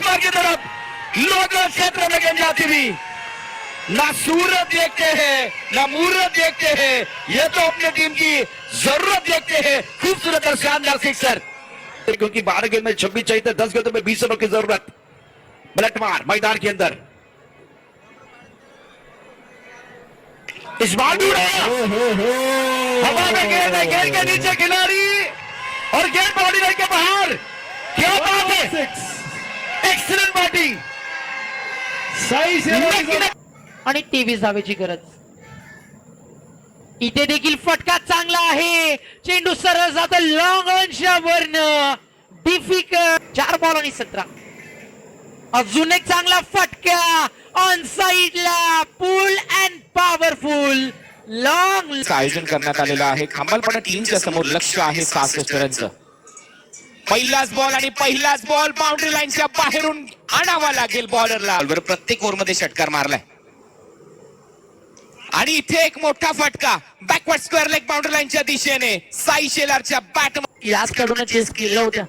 ऊपर की तरफ लोगों क्षेत्र में गेंद जाती हुई, ना सूरत देखते हैं ना मूरत देखते हैं, ये तो अपनी टीम की जरूरत देखते हैं। खूबसूरत और शानदार सिक्सर, क्योंकि 12 गेंद में 26 चाहिए, 10 गेंदों में 20 रनों की जरूरत। पलटवार मैदान के अंदर, इस बार भी हवा में गेंद है, गेंद के नीचे खिलाड़ी और गेंद बाउंड्री लाइन के बाहर। क्या बात है, एक्सीलेंट बैटिंग। आणि 23 धावेची गरज। इथे देखील फटका चांगला आहे, चेंडू सरळ जातो लॉंग ऑनच्या वरन, डिफिकल्ट 4 बॉल आणि 17। अजून एक चांगला फटका ऑन साइडला, पुल अँड पॉवरफुल लॉंग आयोजन करण्यात आलेलं आहे। खंबालपणा टीमच्या समोर लक्ष आहे 66 रनचं। पहिलाच बॉल आणि पहिलाच बॉल बाउंड्री लाईनच्या बाहेरून आणावा लागेल बॉलरला। प्रत्येक ओव्हरमध्ये षटकार मारलाय आणि इथे एक मोठा फटका बॅकवर्ड स्क्वेअर लेग बाउंड्री लाईनच्या दिशेने साई शेलारच्या बॅट लास्ट कडून चेस केलं होतं।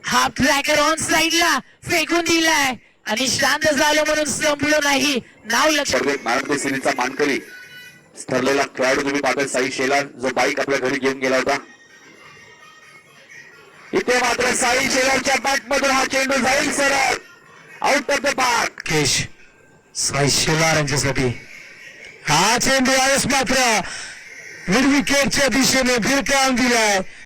हा ट्रॅकर ऑन साइडला फेकून दिलाय आणि शांत झालं म्हणून संपलं नाही। नाव लक्ष महाराष्ट्र सिरीजचा मानकरी ठरलेला खेळाडू तुम्ही पाहताय साई शेलार, जो बाईक आपल्या घरी घेऊन गेला होता। इथे मात्र साई शेलारच्या बॅट मधून हा चेंडू जाईल सरळ आउट ऑफ द पार्क। केश साई शेलार यांच्यासाठी हा चेंडू आहेस मात्र मिड विकेटच्या दिशेने भिरकावून दिलाय।